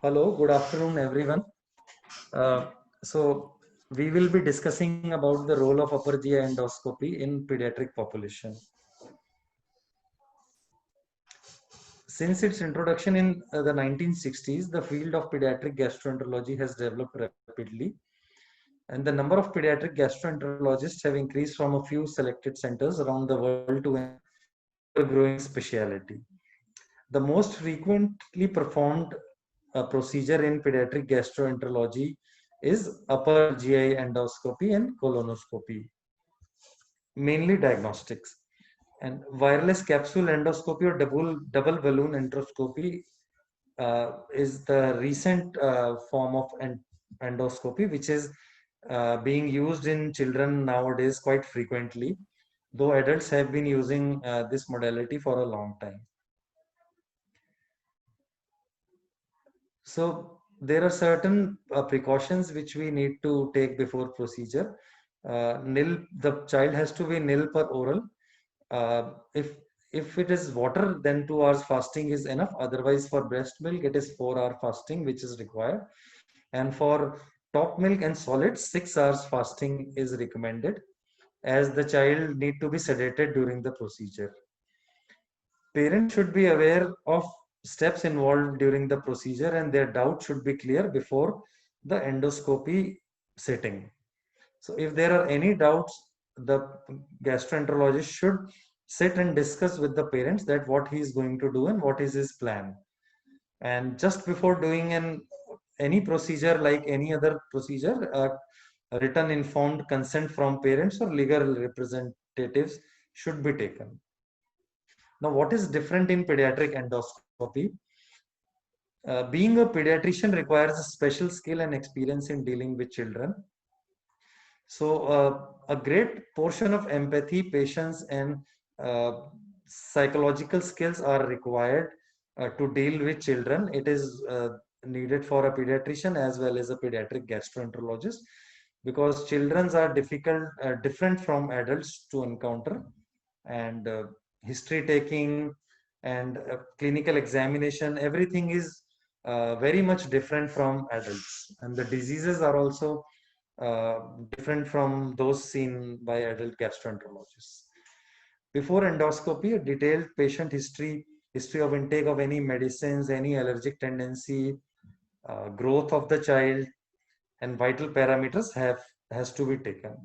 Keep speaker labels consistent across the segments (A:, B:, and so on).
A: Hello, good afternoon, everyone. Uh, so, we will be discussing about the role of upper GI endoscopy in pediatric population. Since its introduction in the 1960s, the field of pediatric gastroenterology has developed rapidly, and the number of pediatric gastroenterologists have increased from a few selected centers around the world to an ever-growing specialty. The most frequently performed procedure in pediatric gastroenterology is upper GI endoscopy and colonoscopy, mainly diagnostics. And wireless capsule endoscopy or double balloon endoscopy is the recent form of endoscopy, which is being used in children nowadays quite frequently, though adults have been using this modality for a long time. So there are certain precautions which we need to take before procedure. The child has to be nil per oral. Uh, if if it is water, then 2 hours fasting is enough. Otherwise, for breast milk, it is 4 hour fasting which is required. And for top milk and solids, 6 hours fasting is recommended, as the child need to be sedated during the procedure. Parents should be aware of steps involved during the procedure, and their doubt should be clear before the endoscopy setting. So if there are any doubts, the gastroenterologist should sit and discuss with the parents that what he is going to do and what is his plan. And just before doing any procedure like any other procedure, a written informed consent from parents or legal representatives should be taken. Now, what is different in pediatric endoscopy? Being a pediatrician requires a special skill and experience in dealing with children. So, a great portion of empathy, patience, and uh, psychological skills are required to deal with children. It is needed for a pediatrician as well as a pediatric gastroenterologist, because children are different from adults to encounter, and history taking and clinical examination, everything is very much different from adults, and the diseases are also uh, different from those seen by adult gastroenterologists. Before endoscopy, a detailed patient history of intake of any medicines, any allergic tendency, growth of the child, and vital parameters have has to be taken.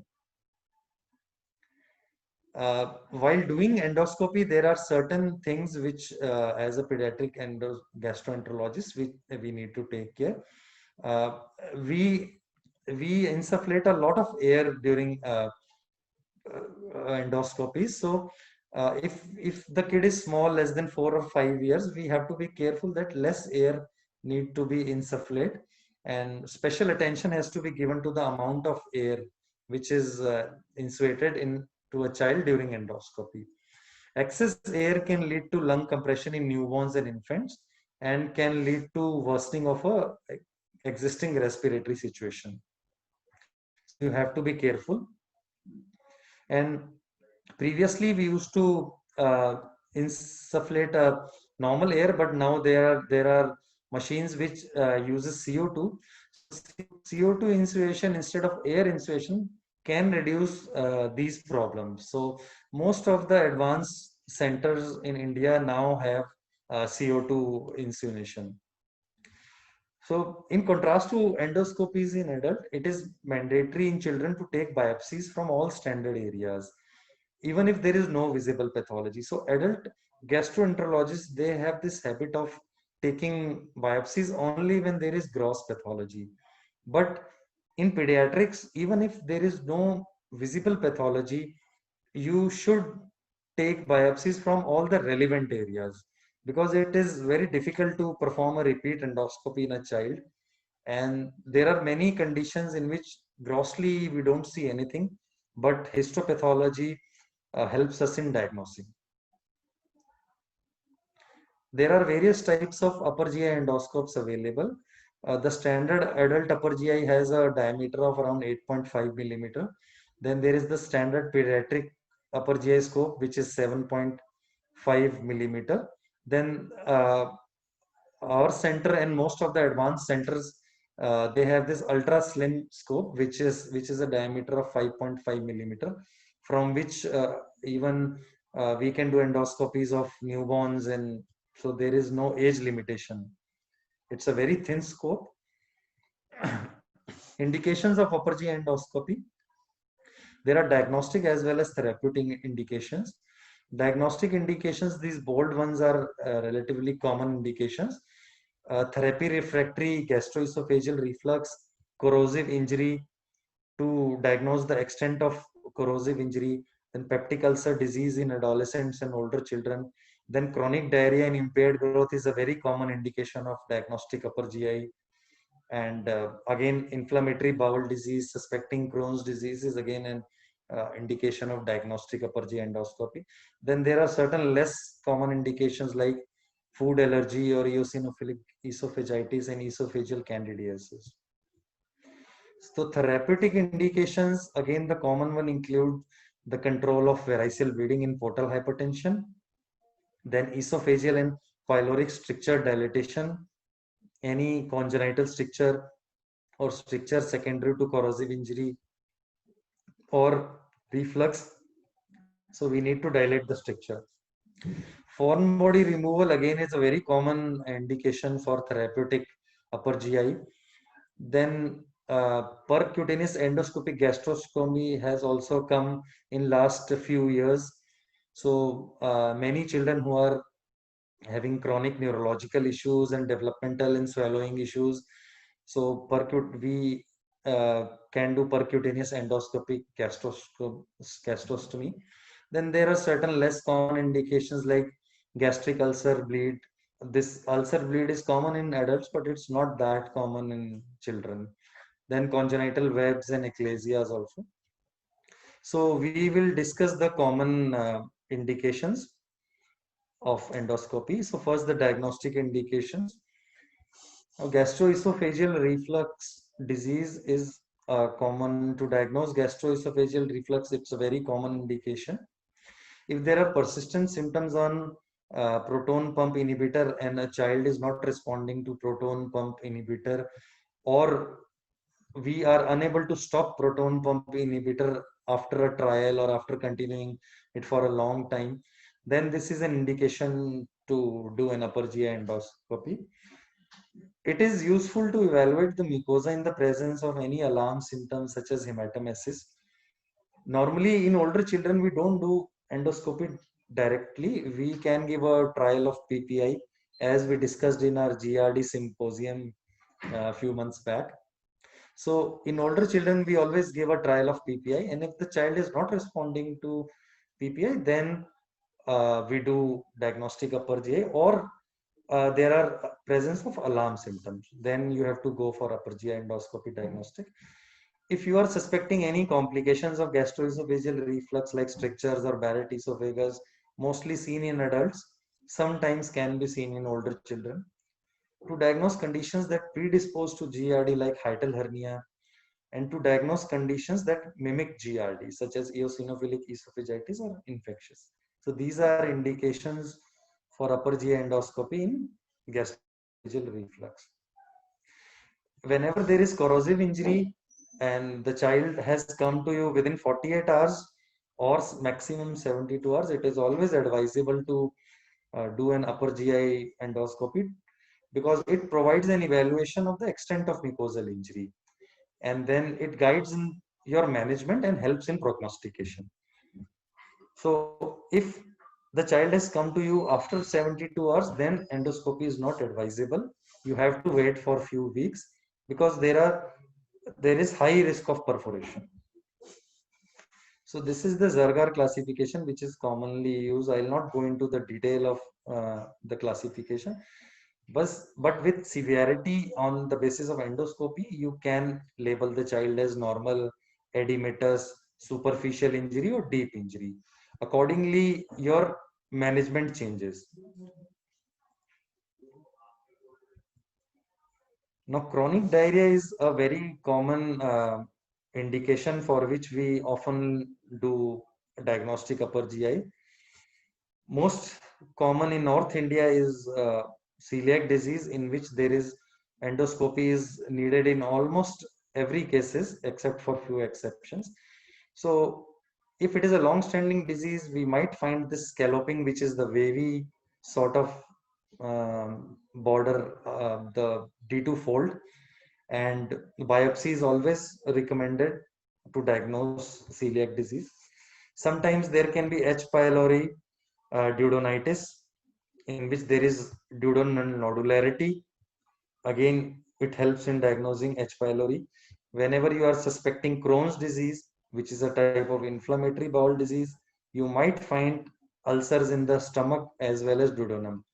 A: While doing endoscopy, there are certain things which, as a pediatric gastroenterologist, we need to take care. Uh, we we insufflate a lot of air during endoscopies. So if the kid is small, less than 4 or 5 years, we have to be careful that less air need to be insufflate, and special attention has to be given to the amount of air which is insuated into a child during endoscopy. Excess air can lead to lung compression in newborns and infants, and can lead to worsening of a existing respiratory situation. So you have to be careful. And previously we used to insufflate a normal air, but now there are machines which uses CO2. CO2 insulation instead of air insulation can reduce these problems. So most of the advanced centers in India now have CO2 insulation. So in contrast to endoscopies in adult, it is mandatory in children to take biopsies from all standard areas, even if there is no visible pathology. So adult gastroenterologists, they have this habit of taking biopsies only when there is gross pathology. But in pediatrics, even if there is no visible pathology, you should take biopsies from all the relevant areas, because it is very difficult to perform a repeat endoscopy in a child, and there are many conditions in which grossly we don't see anything, but histopathology helps us in diagnosing. There are various types of upper GI endoscopes available. The standard adult upper GI has a diameter of around 8.5 millimeter. Then there is the standard pediatric upper GI scope, which is 7.5 millimeter. Then our center and most of the advanced centers, they have this ultra slim scope, which is a diameter of 5.5 millimeter, from which even we can do endoscopies of newborns, and so there is no age limitation. It's a very thin scope. Indications of upper GI endoscopy. There are diagnostic as well as therapeutic indications. Diagnostic indications, these bold ones are relatively common indications. Therapy refractory gastroesophageal reflux, corrosive injury, to diagnose the extent of corrosive injury, then peptic ulcer disease in adolescents and older children, then chronic diarrhea and impaired growth is a very common indication of diagnostic upper GI. And again, inflammatory bowel disease, suspecting Crohn's disease is again an indication of diagnostic upper GI endoscopy. Then there are certain less common indications like food allergy or eosinophilic esophagitis and esophageal candidiasis. So therapeutic indications, again, the common one include the control of variceal bleeding in portal hypertension, then esophageal and pyloric stricture dilatation, any congenital stricture or stricture secondary to corrosive injury or reflux. So we need to dilate the stricture. Foreign body removal again is a very common indication for therapeutic upper GI. Then percutaneous endoscopic gastroscopy has also come in last few years. So many children who are having chronic neurological issues and developmental and swallowing issues, so we can do percutaneous endoscopic gastrostomy. Then there are certain less common indications like gastric ulcer bleed. This ulcer bleed is common in adults, but it's not that common in children. Then congenital webs and eclasias also. So we will discuss the common indications of endoscopy. So first, the diagnostic indications. Gastroesophageal reflux disease is common to diagnose. Gastroesophageal reflux, it's a very common indication. If there are persistent symptoms on proton pump inhibitor and a child is not responding to proton pump inhibitor, or we are unable to stop proton pump inhibitor after a trial or after continuing it for a long time, then this is an indication to do an upper GI endoscopy. It is useful to evaluate the mucosa in the presence of any alarm symptoms such as hematemesis. Normally, in older children, we don't do endoscopy directly. We can give a trial of PPI, as we discussed in our GRD symposium a few months back. So in older children, we always give a trial of PPI, and if the child is not responding to PPI, then we do diagnostic upper GI, or there are presence of alarm symptoms. Then you have to go for upper GI endoscopy diagnostic. If you are suspecting any complications of gastroesophageal reflux like strictures or Barrett esophagus, mostly seen in adults, sometimes can be seen in older children. To diagnose conditions that predispose to GERD like hiatal hernia, and to diagnose conditions that mimic GERD such as eosinophilic esophagitis or infectious. So these are indications for upper GI endoscopy in gastroesophageal reflux. Whenever there is corrosive injury and the child has come to you within 48 hours or maximum 72 hours, it is always advisable to do an upper GI endoscopy, because it provides an evaluation of the extent of mucosal injury, and then it guides in your management and helps in prognostication. So if the child has come to you after 72 hours, then endoscopy is not advisable. You have to wait for a few weeks, because there is high risk of perforation. So this is the Zargar classification, which is commonly used. I will not go into the detail of the classification, but with severity on the basis of endoscopy, you can label the child as normal, edematous, superficial injury, or deep injury. Accordingly, your management changes. Now, chronic diarrhea is a very common indication for which we often do diagnostic upper GI. Most common in North India is celiac disease in which there is endoscopy is needed in almost every cases except for few exceptions. So if it is a long-standing disease, we might find this scalloping, which is the wavy sort of border, the D2 fold, and biopsy is always recommended to diagnose celiac disease. Sometimes there can be H. pylori duodenitis, in which there is duodenal nodularity. Again, it helps in diagnosing H. pylori. Whenever you are suspecting Crohn's disease, which is a type of inflammatory bowel disease, you might find ulcers in the stomach as well as duodenum.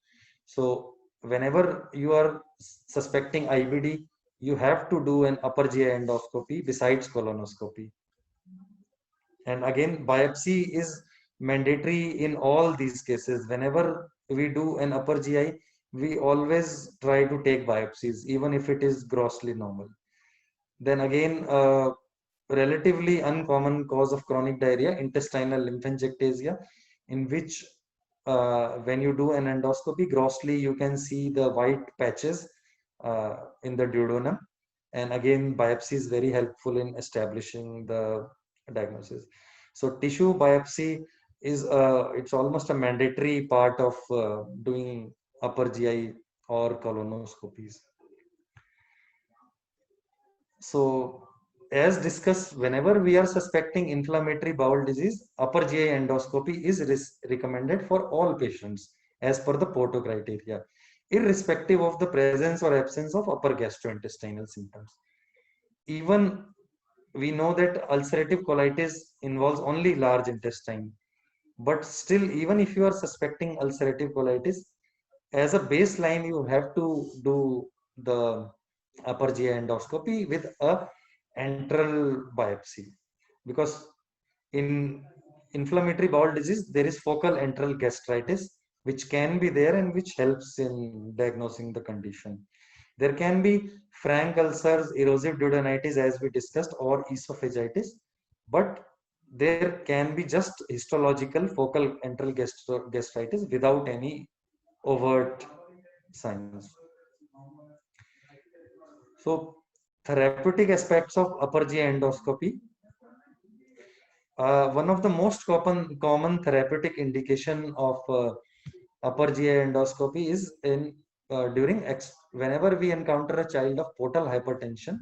A: So whenever you are suspecting IBD, you have to do an upper GI endoscopy besides colonoscopy. And again, biopsy is mandatory in all these cases. Whenever we do an upper GI, we always try to take biopsies, even if it is grossly normal. Then again, relatively uncommon cause of chronic diarrhea, intestinal lymphangiectasia, in which when you do an endoscopy, grossly you can see the white patches in the duodenum. And again, biopsy is very helpful in establishing the diagnosis. So tissue biopsy is it's almost a mandatory part of doing upper GI or colonoscopies. So as discussed, whenever we are suspecting inflammatory bowel disease, upper GI endoscopy is recommended for all patients as per the Porto criteria, irrespective of the presence or absence of upper gastrointestinal symptoms. Even we know that ulcerative colitis involves only large intestine, but still, even if you are suspecting ulcerative colitis, as a baseline, you have to do the upper GI endoscopy with a antral biopsy, because in inflammatory bowel disease there is focal antral gastritis which can be there and which helps in diagnosing the condition. There can be frank ulcers, erosive duodenitis as we discussed, or esophagitis, but there can be just histological focal antral gastritis without any overt signs. So therapeutic aspects of upper GI endoscopy. One of the most common therapeutic indication of upper GI endoscopy is in whenever we encounter a child of portal hypertension.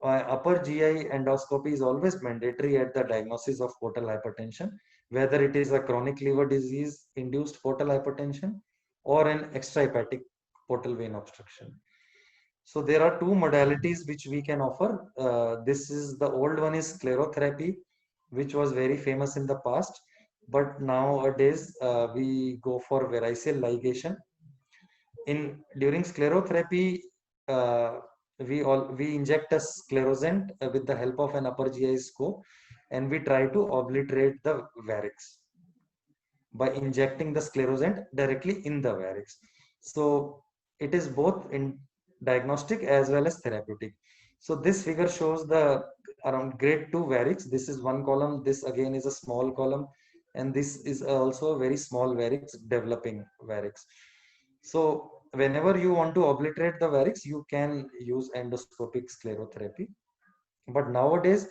A: Upper GI endoscopy is always mandatory at the diagnosis of portal hypertension, whether it is a chronic liver disease induced portal hypertension or an extrahepatic portal vein obstruction. So there are two modalities which we can offer. This is the old one is sclerotherapy, which was very famous in the past, but nowadays we go for variceal ligation. During sclerotherapy, uh, we inject a sclerosant with the help of an upper GI scope, and we try to obliterate the varix by injecting the sclerosant directly in the varix. So it is both in diagnostic as well as therapeutic. So this figure shows the around grade 2 varix. This is one column. This again is a small column, and this is also a very small varix, developing varix. So whenever you want to obliterate the varix, you can use endoscopic sclerotherapy. But nowadays,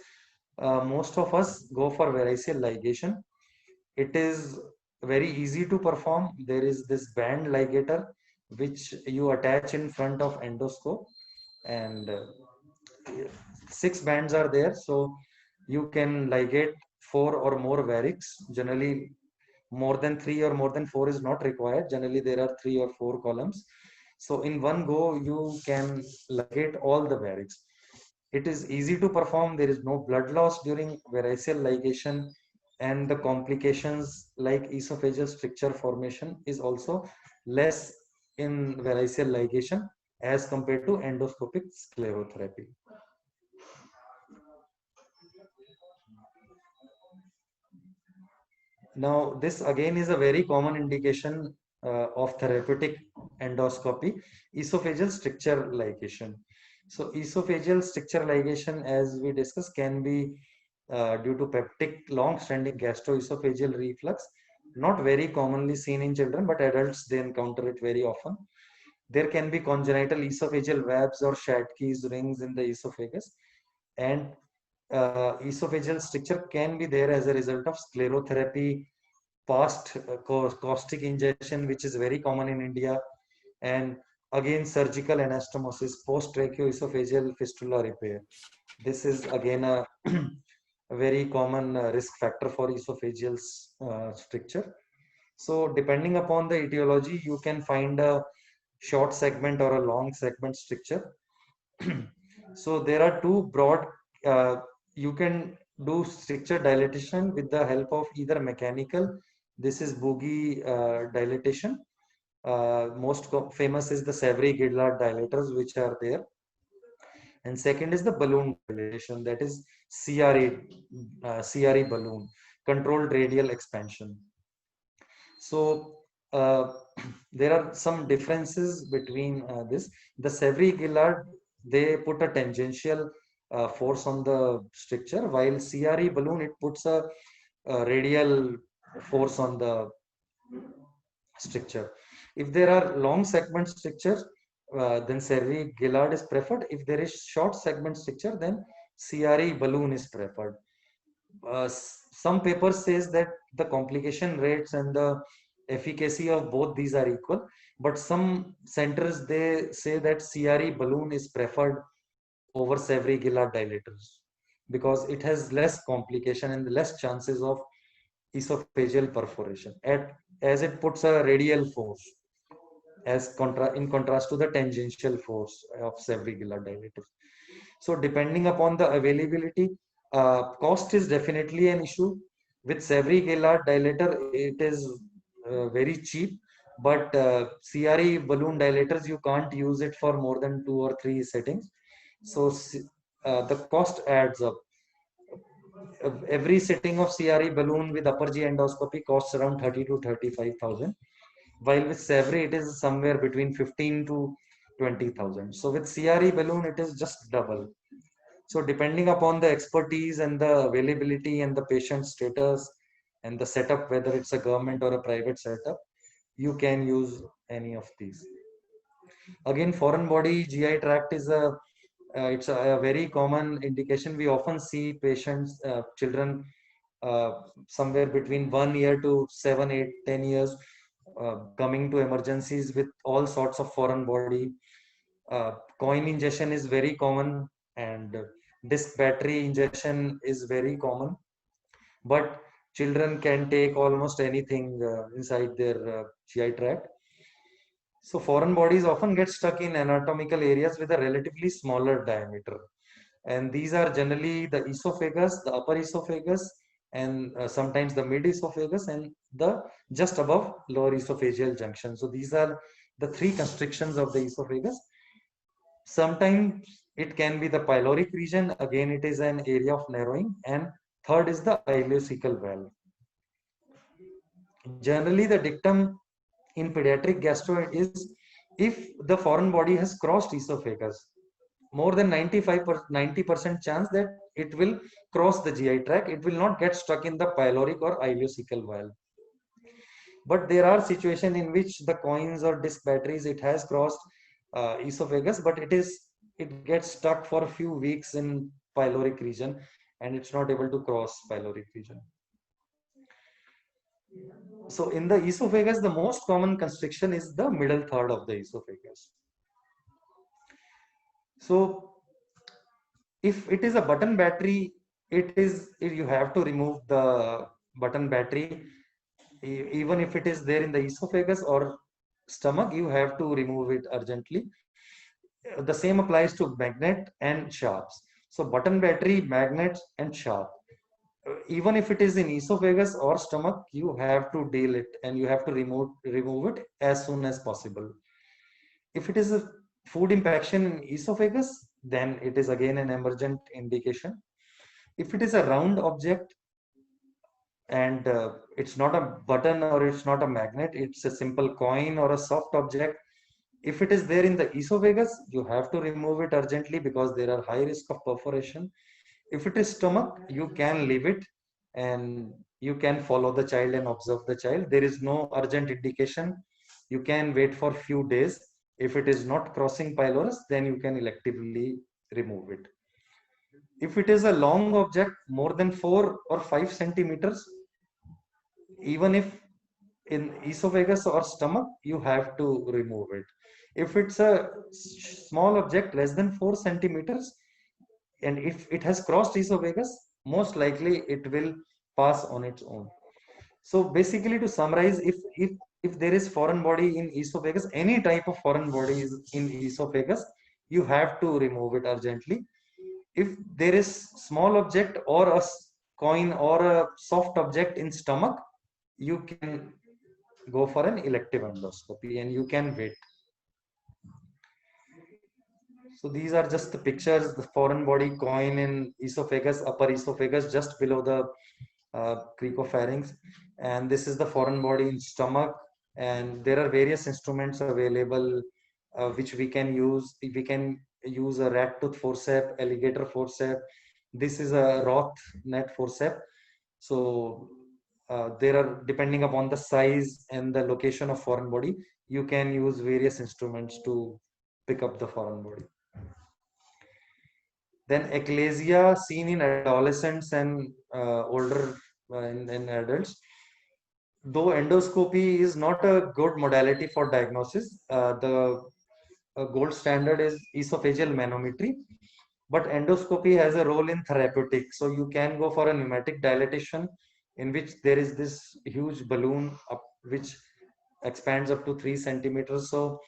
A: most of us go for variceal ligation. It is very easy to perform. There is this band ligator which you attach in front of endoscope, and 6 bands are there, so you can ligate 4 or more varix. Generally more than 3 or more than 4 is not required. Generally there are 3 or 4 columns, so in one go you can ligate all the varix. It is easy to perform. There is no blood loss during variceal ligation, and the complications like esophageal stricture formation is also less in variceal ligation as compared to endoscopic sclerotherapy. Now, this again is a very common indication of therapeutic endoscopy, esophageal stricture ligation. So, esophageal stricture ligation, as we discussed, can be due to peptic long-standing gastroesophageal reflux, not very commonly seen in children, but adults they encounter it very often. There can be congenital esophageal webs or Schadtke's rings in the esophagus, and esophageal stricture can be there as a result of sclerotherapy, past caustic ingestion, which is very common in India, and again surgical anastomosis, post tracheoesophageal fistula repair. This is again a, a very common risk factor for esophageal stricture. So depending upon the etiology, you can find a short segment or a long segment stricture. So there are two broad, you can do stricture dilatation with the help of either mechanical, this is Bugey dilatation. Most famous is the Savary-Gillard dilators which are there. And second is the balloon dilatation, that is CRE balloon, controlled radial expansion. So there are some differences between this. The Savary-Gillard, they put a tangential force on the stricture, while CRE balloon, it puts a radial force on the stricture. If there are long segment strictures, then Savary-Gillard is preferred. If there is short segment stricture, then CRE balloon is preferred. Some papers says that the complication rates and the efficacy of both these are equal, but some centers, they say that CRE balloon is preferred over Savary-Gillard dilators because it has less complication and less chances of esophageal perforation, as it puts a radial force in contrast to the tangential force of Savary-Gillard dilators. So depending upon the availability, cost is definitely an issue. With Savary-Gillard dilator, it is very cheap, but CRE balloon dilators, you can't use it for more than 2 or 3 settings. So the cost adds up. Every setting of CRE balloon with upper G endoscopy costs around 30 to 35,000, while with Savary it is somewhere between 15 to 20,000. So with CRE balloon, it is just double. So depending upon the expertise and the availability and the patient status and the setup, whether it's a government or a private setup, you can use any of these. Again, foreign body GI tract is it's a very common indication. We often see patients, children, somewhere between 1 year to 7, 8, 10 years, coming to emergencies with all sorts of foreign body. Coin ingestion is very common, and disc battery ingestion is very common, but children can take almost anything inside their GI tract. So foreign bodies often get stuck in anatomical areas with a relatively smaller diameter, and these are generally the esophagus, the upper esophagus, and sometimes the mid esophagus and the just above lower esophageal junction. So these are the 3 constrictions of the esophagus. Sometimes it can be the pyloric region. Again, it is an area of narrowing. And third is the ileocecal valve. Generally, the dictum in pediatric gastro is if the foreign body has crossed esophagus, more than 90% chance that it will cross the GI tract. It will not get stuck in the pyloric or ileocecal valve. But there are situations in which the coins or disc batteries, it has crossed esophagus, but it gets stuck for a few weeks in pyloric region, and it's not able to cross pyloric region. So in the esophagus, the most common constriction is the middle third of the esophagus. So if it is a button battery, you have to remove the button battery. Even if it is there in the esophagus or stomach, you have to remove it urgently. The same applies to magnet and sharps. So button battery, magnet, and sharp. Even if it is in esophagus or stomach, you have to deal it and you have to remove it as soon as possible. If it is a food impaction in esophagus, then it is again an emergent indication. If it is a round object and it's not a button or it's not a magnet, it's a simple coin or a soft object. If it is there in the esophagus, you have to remove it urgently because there are high risk of perforation. If it is stomach, you can leave it and you can follow the child and observe the child. There is no urgent indication. You can wait for few days If it is not crossing pylorus, then you can electively remove it. If it is a long object more than 4 or 5 centimeters, even if in esophagus or stomach, you have to remove it. If it's a small object less than 4 centimeters, and if it has crossed esophagus, most likely it will pass on its own. So basically, to summarize, if there is foreign body in esophagus, any type of foreign body is in esophagus, you have to remove it urgently. If there is small object or a coin or a soft object in stomach, you can go for an elective endoscopy and you can wait. So these are just the pictures, the foreign body coin in esophagus, upper esophagus, just below the cricopharynx. And this is the foreign body in stomach. And there are various instruments available which we can use. We can use a rat tooth forceps, alligator forceps. This is a Roth net forceps. So there are, depending upon the size and the location of foreign body, you can use various instruments to pick up the foreign body. Then eclasia seen in adolescents and older in adults. Though endoscopy is not a good modality for diagnosis, the gold standard is esophageal manometry. But endoscopy has a role in therapeutic. So you can go for a pneumatic dilatation in which there is this huge balloon which expands up to 3 centimeters. So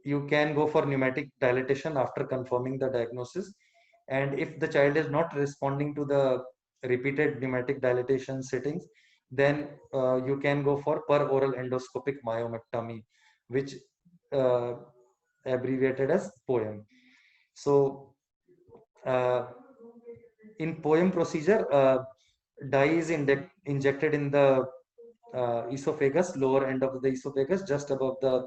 A: you can go for pneumatic dilatation after confirming the diagnosis. And if the child is not responding to the repeated pneumatic dilatation settings, then you can go for per oral endoscopic myomectomy, which uh, abbreviated as POEM. So in POEM procedure, dye is injected in the esophagus, lower end of the esophagus, just above the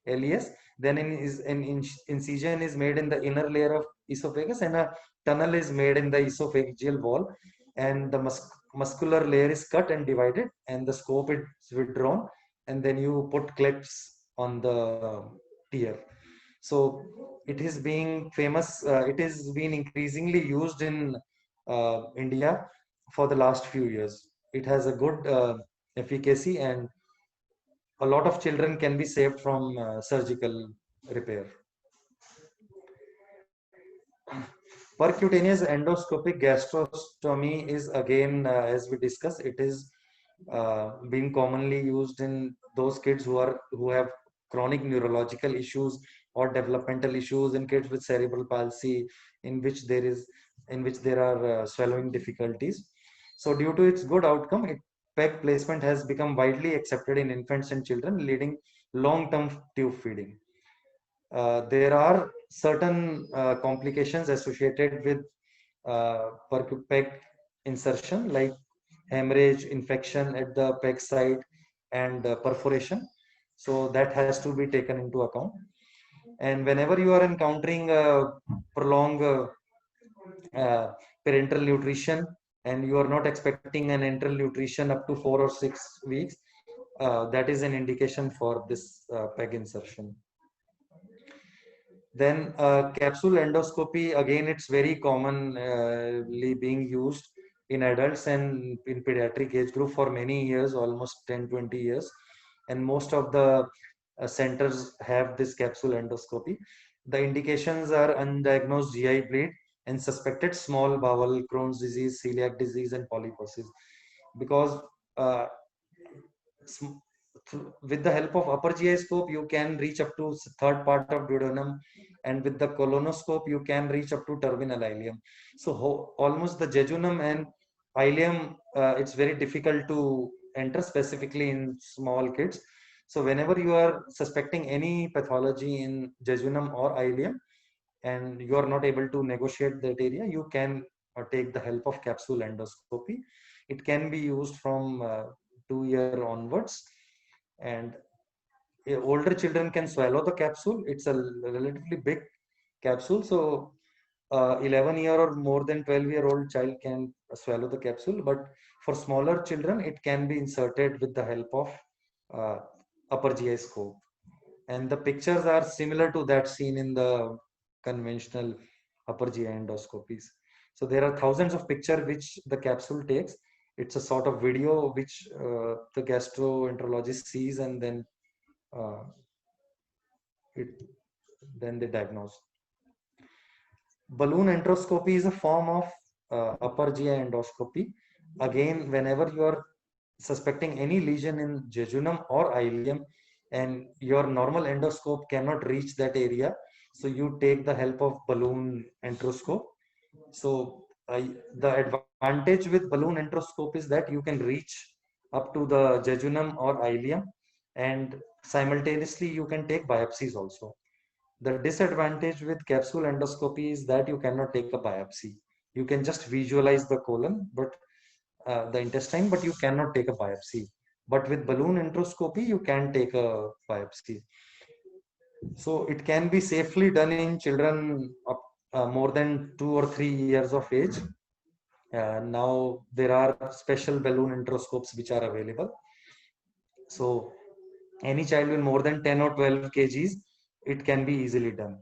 A: LES. Then an incision is made in the inner layer of esophagus, and a tunnel is made in the esophageal wall, and the muscular layer is cut and divided, and the scope is withdrawn, and then you put clips on the tear. So it is being famous. It is being increasingly used in India for the last few years. It has a good efficacy, and a lot of children can be saved from surgical repair. Percutaneous endoscopic gastrostomy is again, as we discussed, it is being commonly used in those kids who have chronic neurological issues or developmental issues, in kids with cerebral palsy, in which there are swallowing difficulties. So due to its good outcome, PEG placement has become widely accepted in infants and children, leading long-term tube feeding. There are certain complications associated with PEG insertion, like hemorrhage, infection at the PEG site, and perforation. So that has to be taken into account. And whenever you are encountering prolonged parenteral nutrition, and you are not expecting an enteral nutrition up to 4 or 6 weeks, that is an indication for this PEG insertion. Then capsule endoscopy, again, it's very commonly being used in adults and in pediatric age group for many years, almost 10, 20 years. And most of the centers have this capsule endoscopy. The indications are undiagnosed GI bleed and suspected small bowel, Crohn's disease, celiac disease, and polyposis. Because uh, with the help of upper GI scope, you can reach up to third part of duodenum, and with the colonoscope, you can reach up to terminal ileum. So almost the jejunum and ileum, it's very difficult to enter, specifically in small kids. So whenever you are suspecting any pathology in jejunum or ileum, and you are not able to negotiate that area, you can take the help of capsule endoscopy. It can be used from 2 year onwards, and older children can swallow the capsule. It's a relatively big capsule, so 11-year or more than 12-year-old child can swallow the capsule, but for smaller children it can be inserted with the help of uh, upper GI scope. and the pictures are similar to that seen in the conventional upper GI endoscopies. So there are thousands of pictures which the capsule takes. It's a sort of video which the gastroenterologist sees, and then uh, it then they diagnose. Balloon enteroscopy is a form of upper GI endoscopy. Again, whenever you are suspecting any lesion in jejunum or ileum and your normal endoscope cannot reach that area, so you take the help of balloon enteroscope. So the advantage with balloon enteroscope is that you can reach up to the jejunum or ileum, and simultaneously you can take biopsies also. The disadvantage with capsule endoscopy is that you cannot take a biopsy. You can just visualize the colon, but the intestine, but you cannot take a biopsy. But with balloon enteroscopy, you can take a biopsy. So it can be safely done in children up, more than 2 or 3 years of age. Now there are special balloon enteroscopes which are available. So any child with more than 10 or 12 kgs, it can be easily done.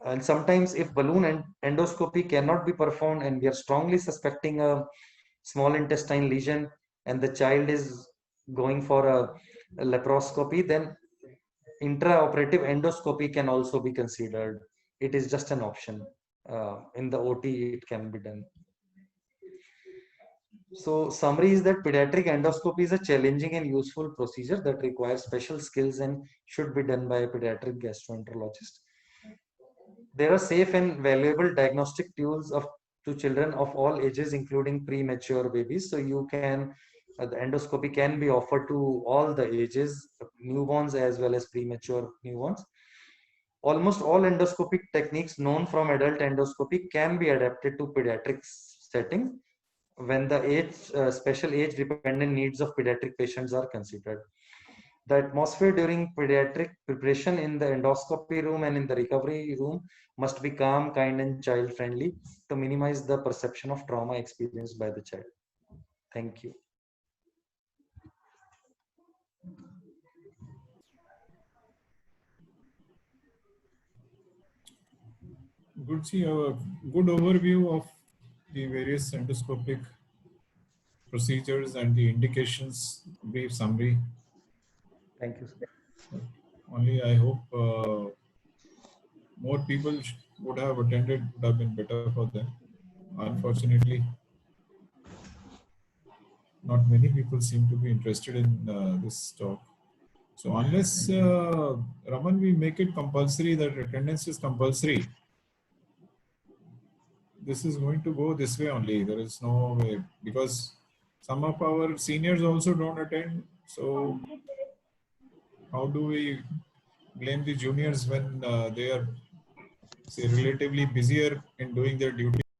A: And sometimes if balloon endoscopy cannot be performed and we are strongly suspecting a small intestine lesion and the child is going for a laparoscopy, then intraoperative endoscopy can also be considered. It is just an option. In the OT, it can be done. So summary is that pediatric endoscopy is a challenging and useful procedure that requires special skills and should be done by a pediatric gastroenterologist. There are safe and valuable diagnostic tools to children of all ages, including premature babies. So you can, the endoscopy can be offered to all the ages, newborns as well as premature newborns. Almost all endoscopic techniques known from adult endoscopy can be adapted to pediatric setting when the special age dependent needs of pediatric patients are considered. The atmosphere during pediatric preparation in the endoscopy room and in the recovery room must be calm, kind, and child friendly to minimize the perception of trauma experienced by the child. Thank you.
B: Good, see a good overview of the various endoscopic procedures and the indications, brief summary.
A: Thank you, sir.
B: Only I hope more people would have attended, would have been better for them. Unfortunately, not many people seem to be interested in this talk. So unless, Raman, we make it compulsory, that attendance is compulsory, this is going to go this way only. There is no way, because some of our seniors also don't attend. So how do we blame the juniors when they are, say, relatively busier in doing their duty?